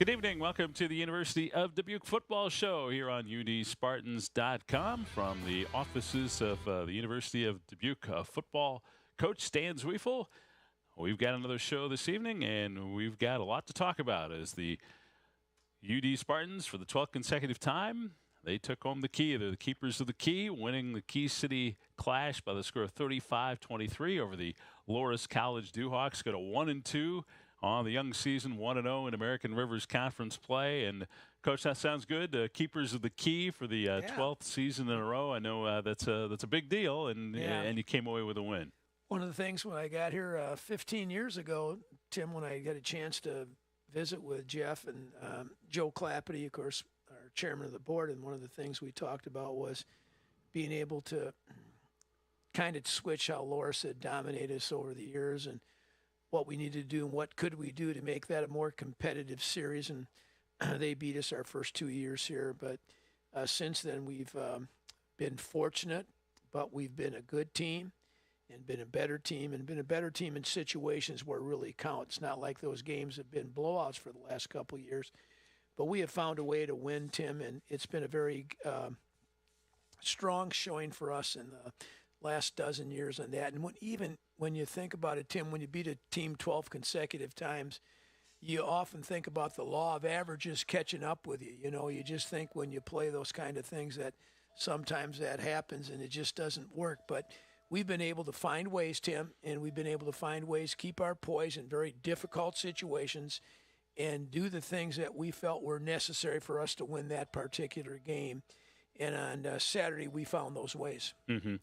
Good evening. Welcome to the University of Dubuque Football Show here on udspartans.com from the offices of the University of Dubuque football coach Stan Zwiefel. We've got another show this evening, and we've got a lot to talk about as the UD Spartans, for the 12th consecutive time, they took home the key. They're the keepers of the key, winning the Key City Clash by the score of 35-23 over the Loras College Dewhawks. Got a 1-2 on the young season, 1-0 in American Rivers Conference play. And, Coach, that sounds good. Keepers of the key for the 12th season in a row. I know that's a big deal, and you came away with a win. One of the things when I got here 15 years ago, Tim, when I got a chance to visit with Jeff and Joe Clapety, of course, our chairman of the board, and one of the things we talked about was being able to kind of switch how Loras had dominated us over the years and what we needed to do and what could we do to make that a more competitive series. And they beat us our first 2 years here. But since then, we've been fortunate, but we've been a good team and been a better team in situations where it really counts. Not like those games have been blowouts for the last couple of years. But we have found a way to win, Tim, and it's been a very strong showing for us in the last dozen years on that. And when you think about it, Tim, when you beat a team 12 consecutive times, you often think about the law of averages catching up with you. You know, you just think when you play those kind of things that sometimes that happens and it just doesn't work. But we've been able to find ways, Tim, and we've been able to find ways to keep our poise in very difficult situations and do the things that we felt were necessary for us to win that particular game. And on Saturday, we found those ways. Mm-hmm.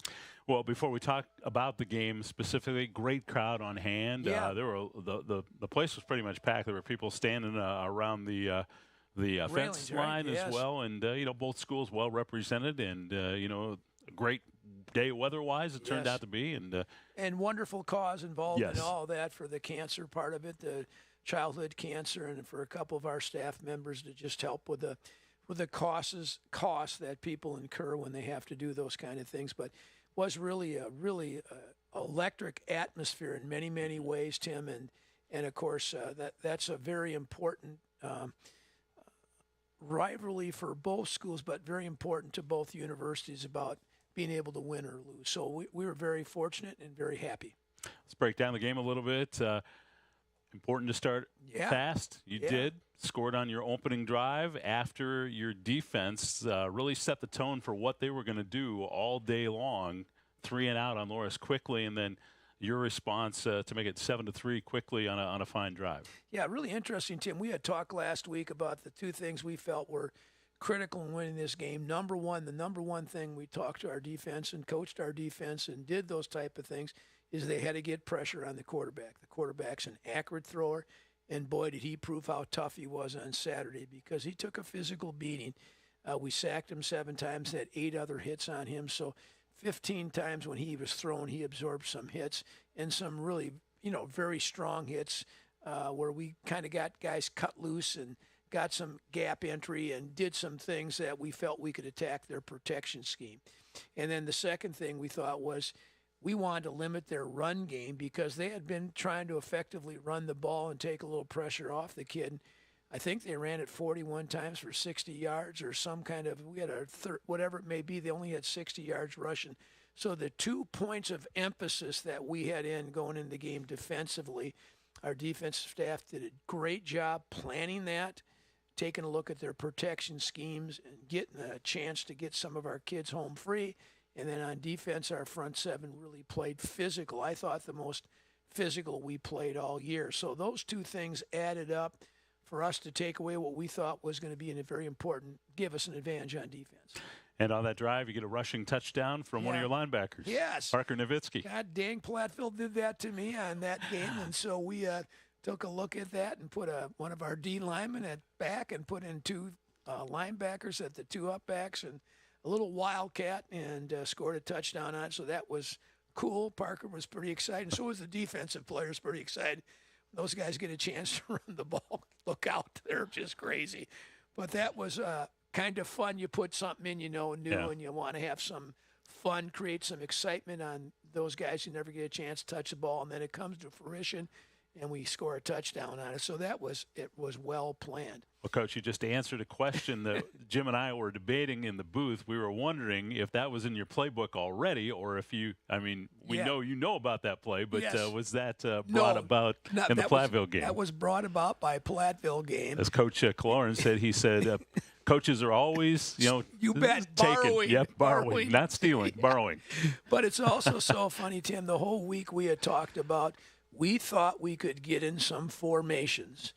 Well, before we talk about the game specifically, great crowd on hand. Yeah. There were the place was pretty much packed. There were people standing around the fence line as well, and both schools well represented, and a great day weather-wise it turned out to be, and wonderful cause involved yes. in all that for the cancer part of it, the childhood cancer, and for a couple of our staff members to just help with the costs that people incur when they have to do those kind of things. But was really a electric atmosphere in many, many ways, Tim, and of course that's a very important rivalry for both schools, but very important to both universities about being able to win or lose. So we were very fortunate and very happy. Let's break down the game a little bit. Important to start fast. You did. Scored on your opening drive after your defense really set the tone for what they were going to do all day long. 3 and out on Loras quickly, and then your response to make it 7-3 quickly on a fine drive. Yeah, really interesting, Tim. We had talked last week about the two things we felt were critical in winning this game. The number one thing we talked to our defense and coached our defense and did those type of things is they had to get pressure on the quarterback. The quarterback's an accurate thrower, and boy, did he prove how tough he was on Saturday because he took a physical beating. We sacked him 7 times, had 8 other hits on him. So 15 times when he was thrown, he absorbed some hits and some really, very strong hits where we kind of got guys cut loose and got some gap entry and did some things that we felt we could attack their protection scheme. And then the second thing we thought was we wanted to limit their run game because they had been trying to effectively run the ball and take a little pressure off the kid. I think they ran it 41 times for 60 yards or some kind of, we had whatever it may be, they only had 60 yards rushing. So the 2 points of emphasis that we had going into the game defensively, our defensive staff did a great job planning that, taking a look at their protection schemes and getting a chance to get some of our kids home free. And then on defense, our front seven really played physical. I thought the most physical we played all year. So those two things added up for us to take away what we thought was going to be a very important, give us an advantage on defense. And on that drive, you get a rushing touchdown from one of your linebackers. Yes. Parker Nowitzki. God dang, Platteville did that to me on that game. And so we took a look at that and put one of our D linemen at back and put in 2 linebackers at the 2 up backs and a little wildcat and scored a touchdown on it. So that was cool. Parker was pretty excited. So was the defensive players pretty excited. Those guys get a chance to run the ball. Look out. They're just crazy. But that was kind of fun. You put something in, new, and you want to have some fun, create some excitement on those guys who never get a chance to touch the ball. And then it comes to fruition. and we score a touchdown on it. So it was well planned. Well, Coach, you just answered a question that Jim and I were debating in the booth. We were wondering if that was in your playbook already, or if we know you know about that play, but Yes. Was that brought about in the Platteville game? That was brought about by Platteville game. As Coach Cloran said, he said, coaches are always, you bet, taking, borrowing, not stealing, borrowing. But it's also so funny, Tim. The whole week we had talked about, we thought we could get in some formations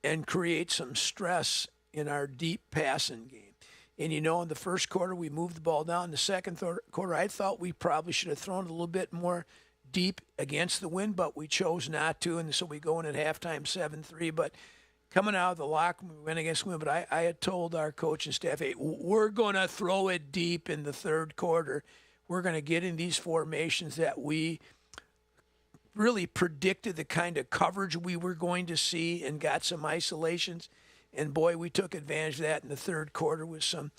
and create some stress in our deep passing game. And, in the first quarter, we moved the ball down. In the second quarter, I thought we probably should have thrown it a little bit more deep against the wind, but we chose not to. And so we go in at halftime 7-3. But coming out of the locker room, we went against the wind. But I had told our coaching staff, hey, we're going to throw it deep in the third quarter. We're going to get in these formations that we really predicted the kind of coverage we were going to see and got some isolations. And, boy, we took advantage of that in the third quarter with some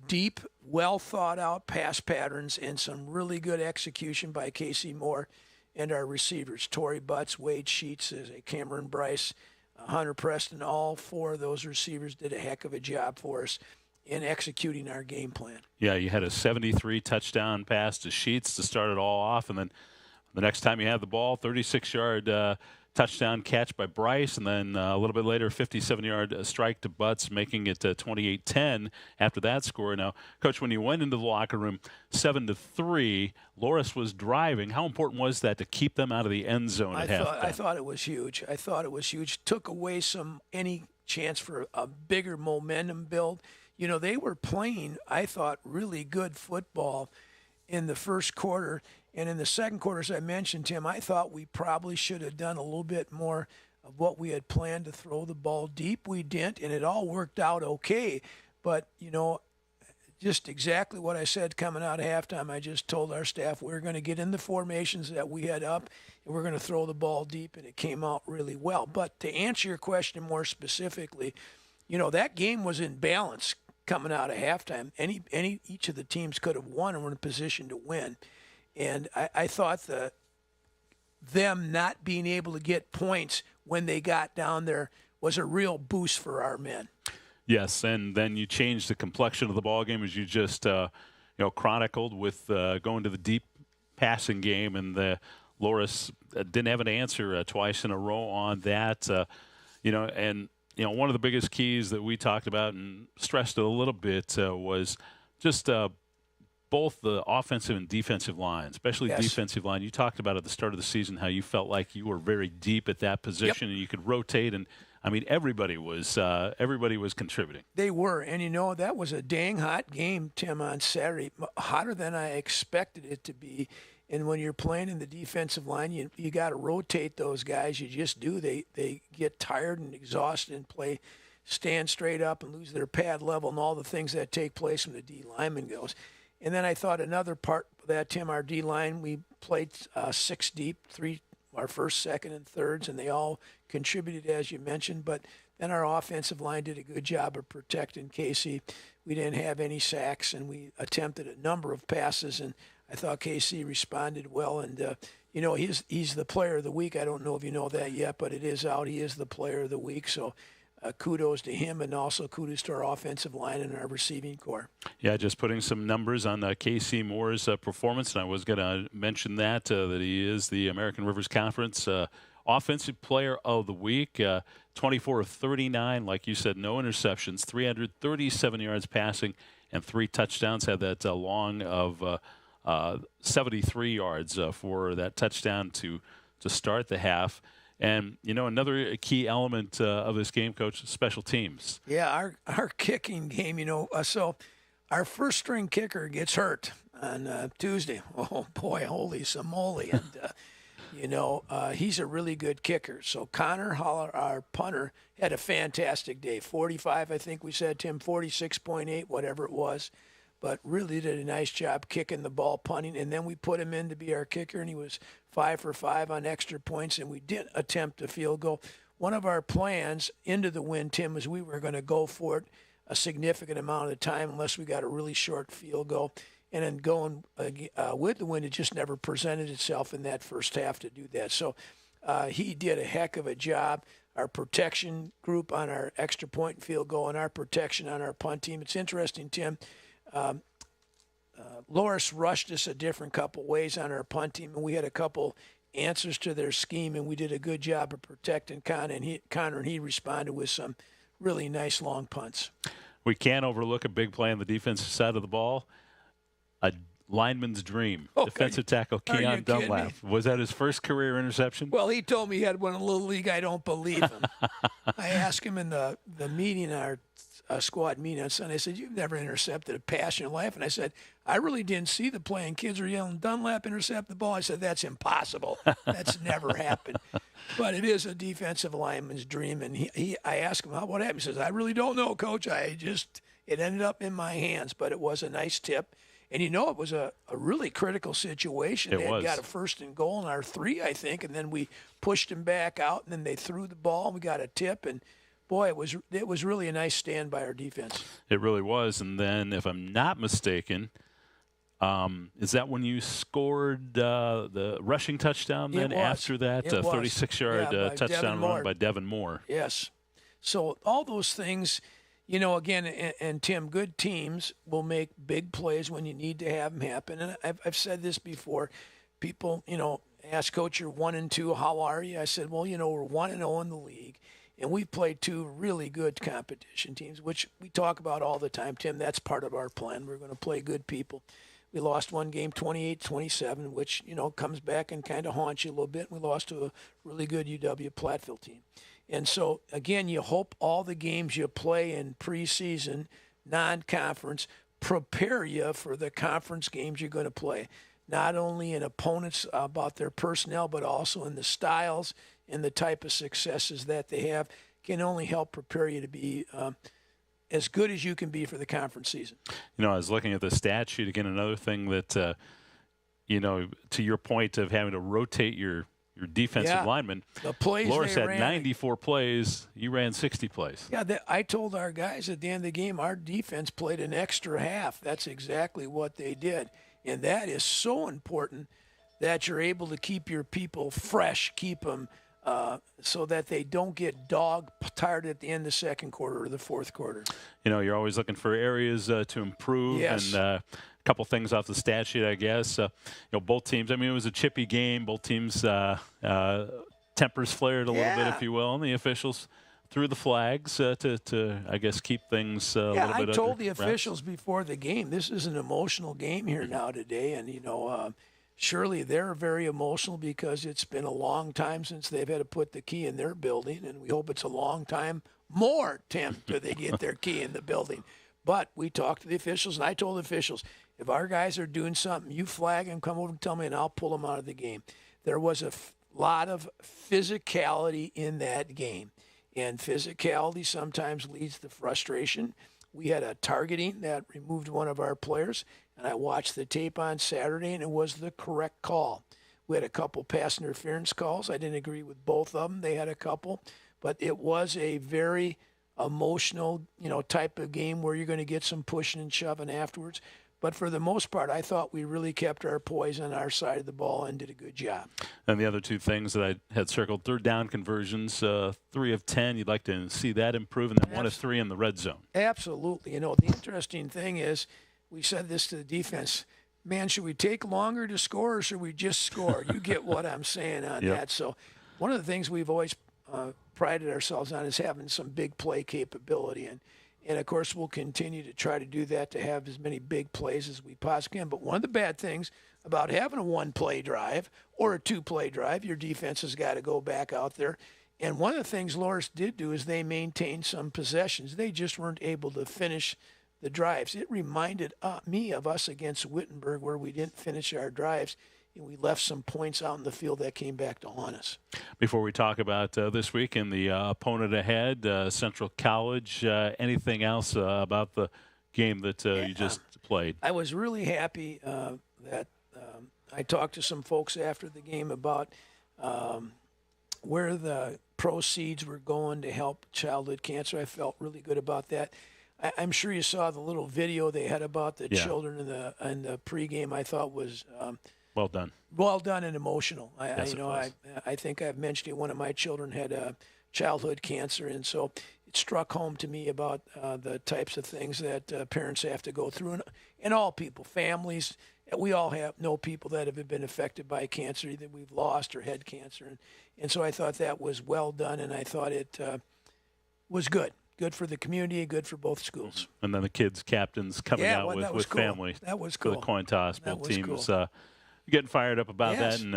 deep, well-thought-out pass patterns and some really good execution by Casey Moore and our receivers, Torrey Butts, Wade Sheets, Cameron Bryce, Hunter Preston. All four of those receivers did a heck of a job for us in executing our game plan. Yeah, you had a 73 touchdown pass to Sheets to start it all off, and then the next time you had the ball, 36-yard touchdown catch by Bryce, and then a little bit later, 57-yard strike to Butts, making it 28-10 after that score. Now, Coach, when you went into the locker room 7-3, Loras was driving. How important was that to keep them out of the end zone at halftime? I thought it was huge. Took away any chance for a bigger momentum build. They were playing, I thought, really good football in the first quarter. And in the second quarter, as I mentioned, Tim, I thought we probably should have done a little bit more of what we had planned to throw the ball deep. We didn't, and it all worked out okay. But, just exactly what I said coming out of halftime, I just told our staff we're going to get in the formations that we had up, and we're going to throw the ball deep, and it came out really well. But to answer your question more specifically, that game was in balance coming out of halftime. Each of the teams could have won and were in a position to win. And I thought them not being able to get points when they got down there was a real boost for our men. Yes, and then you changed the complexion of the ball game, as you just chronicled, with going to the deep passing game, and the Loras didn't have an answer twice in a row on that. One of the biggest keys that we talked about and stressed a little bit was just both the offensive and defensive line, especially defensive line. You talked about at the start of the season how you felt like you were very deep at that position, and you could rotate. And everybody was contributing. They were, and that was a dang hot game, Tim, on Saturday, hotter than I expected it to be. And when you're playing in the defensive line, you got to rotate those guys. You just do. They get tired and exhausted and stand straight up and lose their pad level and all the things that take place when the D lineman goes. And then I thought another part of that, Tim, our D-line, we played 6 deep, 3 our first, second, and thirds, and they all contributed, as you mentioned. But then our offensive line did a good job of protecting Casey. We didn't have any sacks, and we attempted a number of passes, and I thought Casey responded well. And, he's the player of the week. I don't know if you know that yet, but it is out. He is the player of the week. So kudos to him, and also kudos to our offensive line and our receiving core. Yeah, just putting some numbers on Casey Moore's performance, and I was going to mention that he is the American Rivers Conference Offensive Player of the Week. 24 of 39, like you said, no interceptions, 337 yards passing, and 3 touchdowns. Had that long of 73 yards for that touchdown to start the half. And, another key element of this game, Coach, special teams. Yeah, our kicking game, so our first-string kicker gets hurt on Tuesday. Oh, boy, holy smoly. And, he's a really good kicker. So Connor Holler, our punter, had a fantastic day. 45, I think we said, Tim, 46.8, whatever it was. But really did a nice job kicking the ball, punting. And then we put him in to be our kicker, and he was 5 for 5 on extra points, and we did attempt a field goal. One of our plans into the win, Tim, was we were going to go for it a significant amount of the time unless we got a really short field goal. And then going with the win, it just never presented itself in that first half to do that. So He did a heck of a job. Our protection group on our extra point and field goal and our protection on our punt team. It's interesting, Tim. Loris rushed us a different couple ways on our punt team, and we had a couple answers to their scheme, and we did a good job of protecting Connor, and he responded with some really nice long punts. We can't overlook a big play on the defensive side of the ball. A lineman's dream. Defensive tackle Keon Dunlap. Was that his first career interception? Well, he told me he had one in Little League. I don't believe him. I asked him in the meeting, our squad meeting on Sunday, I said, "You've never intercepted a pass in your life." And I said, "I really didn't see the play." And kids were yelling, "Dunlap intercept the ball." I said, "That's impossible. That's never happened." But it is a defensive lineman's dream. And I asked him, what happened? He says, "I really don't know, Coach. It ended up in my hands, but it was a nice tip." And it was a really critical situation. They had got a 1st and goal in our 3, I think, and then we pushed them back out, and then they threw the ball, and we got a tip, and boy, it was really a nice stand by our defense. It really was. And then, if I'm not mistaken, is that when you scored the rushing touchdown then after that 36-yard touchdown run by Devin Moore? Yes. So all those things, again, and Tim, good teams will make big plays when you need to have them happen. And I've said this before. People, ask Coach, "You're 1-2. How are you?" I said, "Well, we're 1-0 in the league. And we've played 2 really good competition teams," which we talk about all the time, Tim. That's part of our plan. We're going to play good people. We lost one game 28-27, which, comes back and kind of haunts you a little bit. We lost to a really good UW Platteville team. And so, again, you hope all the games you play in preseason, non-conference, prepare you for the conference games you're going to play, not only in opponents about their personnel, but also in the styles and the type of successes that they have, can only help prepare you to be as good as you can be for the conference season. I was looking at the stat sheet again. Another thing that, to your point of having to rotate your defensive linemen, the plays Loris had 94 plays. You ran 60 plays. Yeah, I told our guys at the end of the game, our defense played an extra half. That's exactly what they did. And that is so important that you're able to keep your people fresh, keep them so that they don't get dog-tired at the end of the second quarter or the fourth quarter. You're always looking for areas to improve. Yes. And a couple things off the stat sheet, I guess. Both teams, it was a chippy game. Both teams tempers flared a little bit, if you will, and the officials threw the flags to I guess, keep things a little bit under I told the wraps. officials before the game, this is an emotional game here now today, and, surely they're very emotional because it's been a long time since they've had to put the key in their building, and we hope it's a long time more, Tim, till they get their key in the building. But we talked to the officials, and I told the officials, if our guys are doing something, you flag them, come over and tell me, and I'll pull them out of the game. There was a lot of physicality in that game, and physicality sometimes leads to frustration. We had a targeting that removed one of our players, and I watched the tape on Saturday, and it was the correct call. We had a couple pass interference calls. I didn't agree with both of them. They had a couple, but it was a very emotional, type of game where you're going to get some pushing and shoving afterwards. But for the most part, I thought we really kept our poise on our side of the ball and did a good job. And the other two things that I had circled, 3rd down conversions, 3 of 10. You'd like to see that improve, and then 1 of 3 in the red zone. Absolutely. The interesting thing is, we said this to the defense, man, should we take longer to score or should we just score? You get what I'm saying on that. So one of the things we've always prided ourselves on is having some big play capability. And, of course, we'll continue to try to do that, to have as many big plays as we possibly can. But one of the bad things about having a 1-play drive or a 2-play drive, your defense has got to go back out there. And one of the things Loris did do is they maintained some possessions. They just weren't able to finish the drives. It reminded me of us against Wittenberg, where we didn't finish our drives, and we left some points out in the field that came back to haunt us. Before we talk about this week and the opponent ahead, Central College, anything else about the game that you just played? I was really happy that I talked to some folks after the game about where the proceeds were going to help childhood cancer. I felt really good about that. I'm sure you saw the little video they had about the children in the pregame. I thought was Well done. Well done and emotional. Yes, I think I've mentioned it. One of my children had childhood cancer, and so it struck home to me about the types of things that parents have to go through, and all people, families. We all know people that have been affected by cancer, either we've lost or had cancer, and so I thought that was well done, and I thought it was good. Good for the community, good for both schools. And then the kids, captains coming out with cool. family. That was for cool. the coin toss. That Both was teams cool. Getting fired up about Yes, that and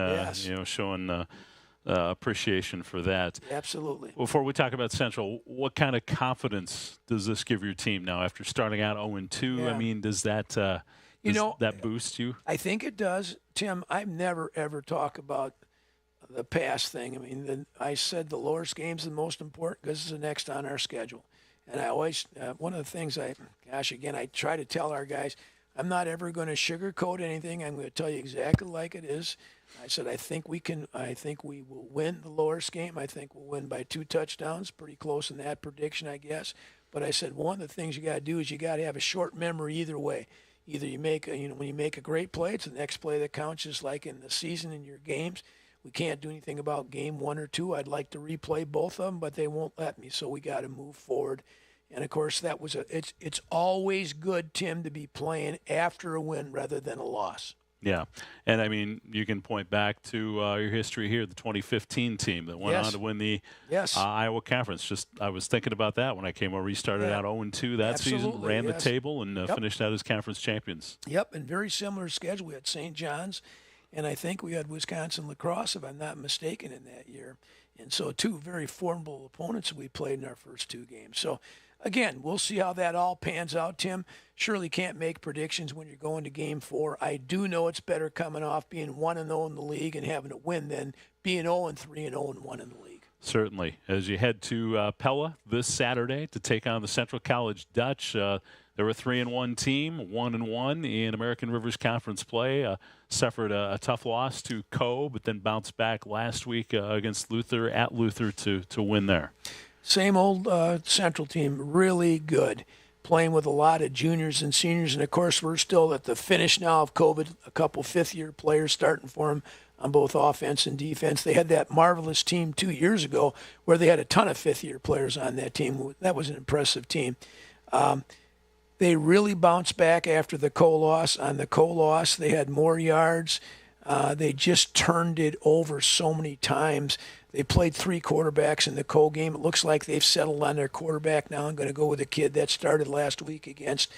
yes. showing appreciation for that. Absolutely. Before we talk about Central, what kind of confidence does this give your team now after starting out 0-2? Yeah. I mean, does that that boost you? I think it does, Tim. I've never ever talk about the past thing. I mean, I said the Loras game's the most important because it's the next on our schedule. And I always, one of the things I try to tell our guys, I'm not ever going to sugarcoat anything. I'm going to tell you exactly like it is. I said, I think we will win the Loras game. I think we'll win by 2 touchdowns, pretty close in that prediction, I guess. But I said, one of the things you got to do is you got to have a short memory either way. Either you make, when you make a great play, it's the next play that counts, just like in the season in your games. We can't do anything about game 1 or 2. I'd like to replay both of them, but they won't let me. So we got to move forward. And of course, it's always good, Tim, to be playing after a win rather than a loss. Yeah, and I mean, you can point back to your history here, the 2015 team that went on to win the Iowa Conference. I was thinking about that when I came over. He started out 0-2 that season, ran the table, and finished out as conference champions. Yep, and very similar schedule. We had St. John's, and I think we had Wisconsin lacrosse, if I'm not mistaken, in that year. And so 2 very formidable opponents we played in our first 2 games. So, again, we'll see how that all pans out, Tim. Surely can't make predictions when you're going to game 4. I do know it's better coming off being 1-0 in the league and having a win than being 0-3 and 0-1 in the league. Certainly. As you head to Pella this Saturday to take on the Central College Dutch, they're a 3-1 team, 1-1 in American Rivers Conference play. Suffered a tough loss to Co, but then bounced back last week against Luther at Luther to win there. Same old Central team, really good, playing with a lot of juniors and seniors. And, of course, we're still at the finish now of COVID, a couple fifth-year players starting for them on both offense and defense. They had that marvelous team 2 years ago where they had a ton of fifth-year players on that team. That was an impressive team. They really bounced back after the Co loss. On the Co loss, they had more yards. They just turned it over so many times. They played 3 quarterbacks in the Co game. It looks like they've settled on their quarterback now. I'm going to go with a kid that started last week against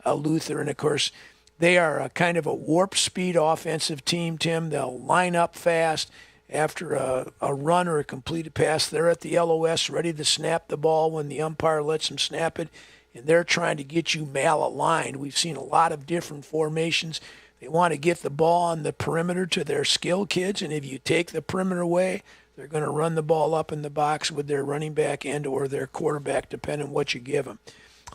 Luther. And, of course, they are a kind of a warp speed offensive team, Tim. They'll line up fast after a run or a completed pass. They're at the LOS ready to snap the ball when the umpire lets them snap it. And they're trying to get you mal-aligned. We've seen a lot of different formations. They want to get the ball on the perimeter to their skill kids, and if you take the perimeter away, they're going to run the ball up in the box with their running back and or their quarterback, depending on what you give them.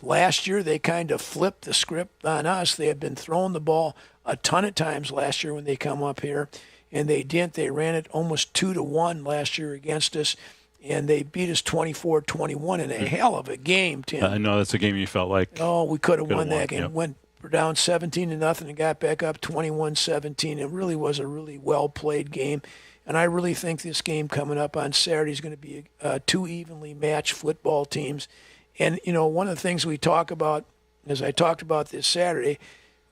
Last year, they kind of flipped the script on us. They had been throwing the ball a ton of times last year when they come up here, and they didn't. They ran it almost 2-1 last year against us. And they beat us 24-21 in a hell of a game, Tim. I know that's a game you felt like. Oh, we could have won that game. Yep. Went down 17-0 and got back up 21-17. It really was a really well-played game. And I really think this game coming up on Saturday is going to be 2 evenly matched football teams. And, one of the things we talk about, as I talked about this Saturday,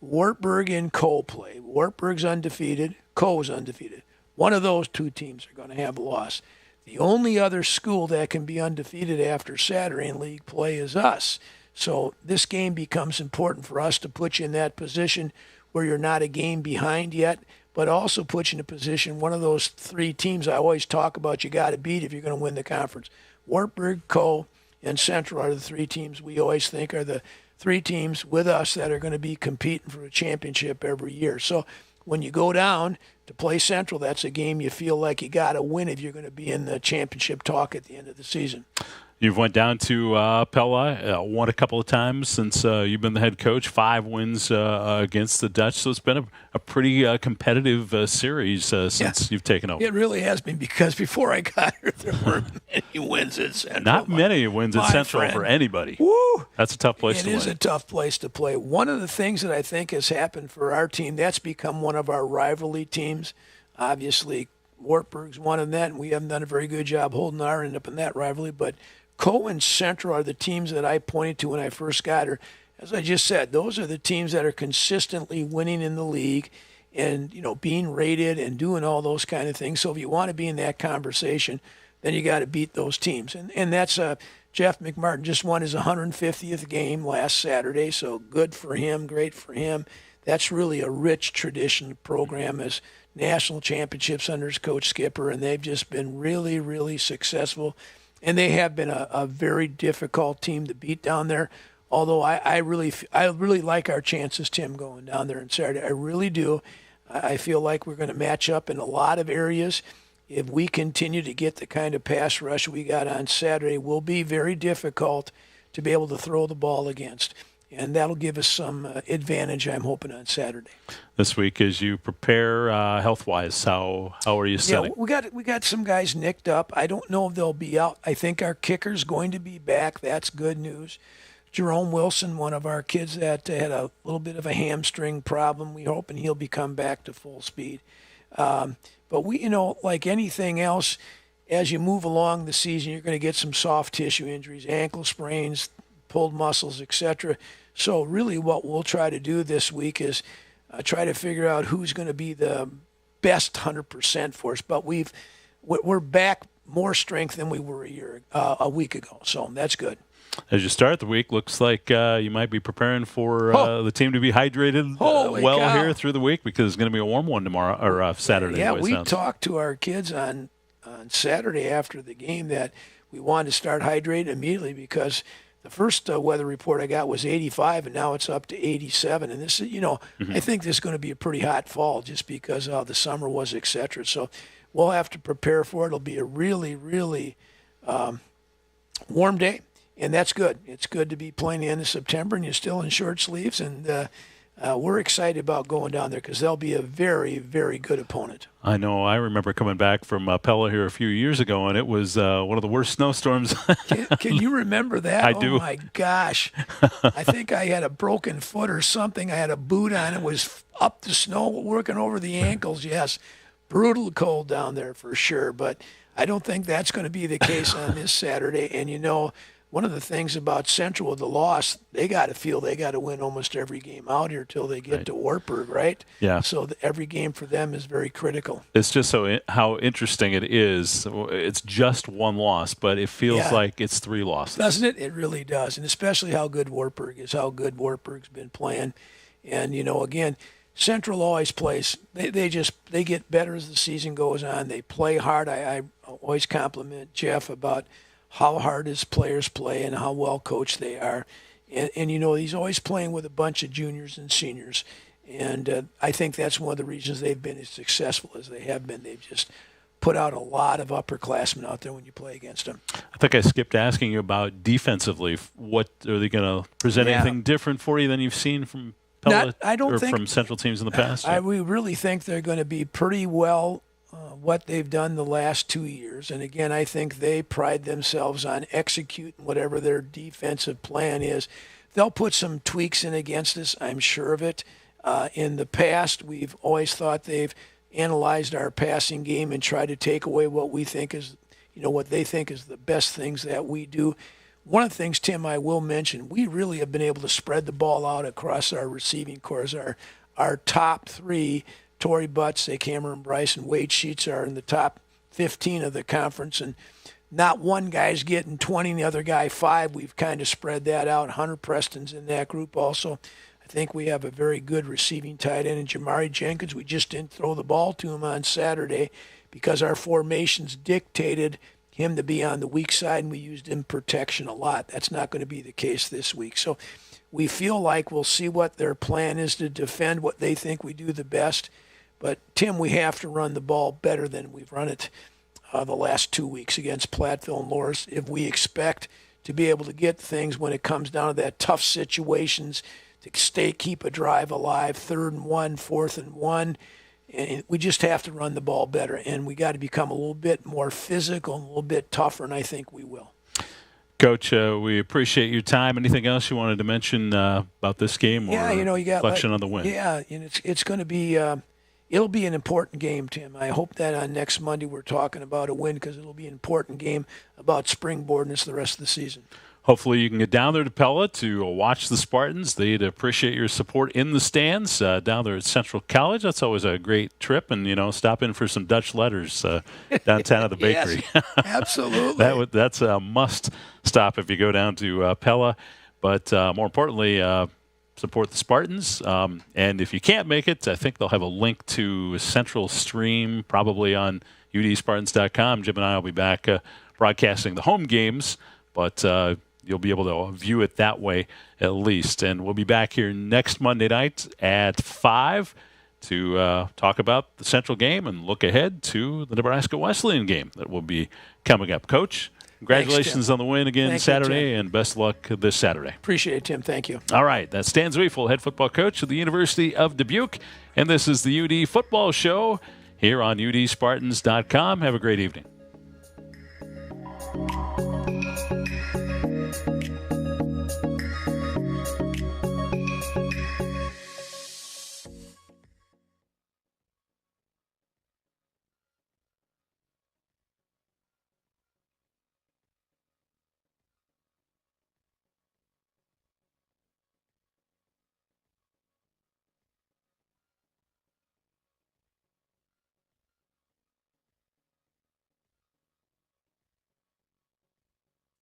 Wartburg and Co play. Wartburg's undefeated. Co's undefeated. One of those 2 teams are going to have a loss. The only other school that can be undefeated after Saturday in league play is us. So this game becomes important for us to put you in that position where you're not a game behind yet, but also put you in a position, one of those 3 teams I always talk about you got to beat if you're going to win the conference. Wartburg, Co, and Central are the 3 teams we always think are the 3 teams with us that are going to be competing for a championship every year. So when you go down to play Central, that's a game you feel like you got to win if you're going to be in the championship talk at the end of the season. You've went down to Pella, won a couple of times since you've been the head coach, 5 wins against the Dutch. So it's been a pretty competitive series since you've taken over. It really has been, because before I got here, there weren't many wins at Central. Not many wins at Central friend. for anybody. Woo! That's a tough place to play. It is a tough place to play. One of the things that I think has happened for our team, that's become one of our rivalry teams. Obviously, Wartburg's one of that, and we haven't done a very good job holding our end up in that rivalry, but Co and Central are the teams that I pointed to when I first got here. As I just said, those are the teams that are consistently winning in the league and, being rated and doing all those kind of things. So if you want to be in that conversation, then you got to beat those teams. And that's Jeff McMartin just won his 150th game last Saturday, so good for him, great for him. That's really a rich tradition program as national championships under his coach Skipper, and they've just been really, really successful. And they have been a very difficult team to beat down there. Although I really like our chances, Tim, going down there on Saturday. I really do. I feel like we're going to match up in a lot of areas. If we continue to get the kind of pass rush we got on Saturday, we'll be very difficult to be able to throw the ball against. And that'll give us some advantage, I'm hoping, on Saturday. This week, as you prepare health-wise, how are you setting? Yeah, we got some guys nicked up. I don't know if they'll be out. I think our kicker's going to be back. That's good news. Jerome Wilson, one of our kids that had a little bit of a hamstring problem, we're hoping he'll be come back to full speed. But we, like anything else, as you move along the season, you're going to get some soft tissue injuries, ankle sprains, pulled muscles, etc. So really what we'll try to do this week is try to figure out who's going to be the best 100% for us. But we're back more strength than we were a week ago. So that's good. As you start the week, looks like you might be preparing for the team to be hydrated here through the week, because it's going to be a warm one tomorrow or Saturday. Yeah, we talked to our kids on Saturday after the game that we wanted to start hydrating immediately, because the first weather report I got was 85, and now it's up to 87. And this is, I think this is going to be a pretty hot fall just because of how the summer was, et cetera. So we'll have to prepare for it. It'll be a really, really warm day, and that's good. It's good to be playing the end of September, and you're still in short sleeves, and we're excited about going down there because they'll be a very, very good opponent. I know. I remember coming back from Pella here a few years ago, and it was one of the worst snowstorms. Can you remember that? I do. Oh, my gosh. I think I had a broken foot or something. I had a boot on. It was up the snow, working over the ankles. Yes, brutal cold down there for sure. But I don't think that's going to be the case on this Saturday. And, one of the things about Central with the loss, they got to feel they got to win almost every game out here till they get to Wartburg, right? Yeah. So every game for them is very critical. It's just how interesting it is. It's just one loss, but it feels like it's 3 losses. Doesn't it? It really does, and especially how good Wartburg is, how good Wartburg's been playing. And, again, Central always plays. They get better as the season goes on. They play hard. I always compliment Jeff about how hard his players play and how well coached they are. And he's always playing with a bunch of juniors and seniors. And I think that's one of the reasons they've been as successful as they have been. They've just put out a lot of upperclassmen out there when you play against them. I think I skipped asking you about defensively. What are they going to present anything different for you than you've seen from Pella from Central teams in the past? We really think they're going to be pretty well what they've done the last 2 years. And again, I think they pride themselves on executing whatever their defensive plan is. They'll put some tweaks in against us, I'm sure of it. In the past, we've always thought they've analyzed our passing game and tried to take away what we think is, what they think is the best things that we do. One of the things, Tim, I will mention, we really have been able to spread the ball out across our receiving corps. Our top 3, Torrey Butts, Cameron Bryce, and Wade Sheets are in the top 15 of the conference, and not one guy's getting 20 and the other guy 5. We've kind of spread that out. Hunter Preston's in that group also. I think we have a very good receiving tight end in Jamari Jenkins. We just didn't throw the ball to him on Saturday because our formations dictated him to be on the weak side, and we used him protection a lot. That's not going to be the case this week. So we feel like we'll see what their plan is to defend what they think we do the best. But, Tim, we have to run the ball better than we've run it the last 2 weeks against Platteville and Loris. If we expect to be able to get things when it comes down to that tough situations, to keep a drive alive, 3rd and 1, 4th and 1, and we just have to run the ball better, and we got to become a little bit more physical and a little bit tougher, and I think we will. Coach, we appreciate your time. Anything else you wanted to mention about this game? Yeah, or you got reflection on the win. Yeah, and it's going to be it'll be an important game, Tim. I hope that on next Monday we're talking about a win because it'll be an important game about springboarding us the rest of the season. Hopefully you can get down there to Pella to watch the Spartans. They'd appreciate your support in the stands down there at Central College. That's always a great trip. And, stop in for some Dutch letters downtown at the bakery. Yes, absolutely. That's a must stop if you go down to Pella. But more importantly, support the Spartans. And if you can't make it, I think they'll have a link to Central Stream probably on udspartans.com. Jim and I will be back broadcasting the home games. But you'll be able to view it that way at least. And we'll be back here next Monday night at 5 to talk about the Central game and look ahead to the Nebraska Wesleyan game that will be coming up. Coach, congratulations on the win again Saturday, and best of luck this Saturday. Appreciate it, Tim. Thank you. All right. That's Stan Zwiefel, head football coach of the University of Dubuque. And this is the UD Football Show here on udspartans.com. Have a great evening.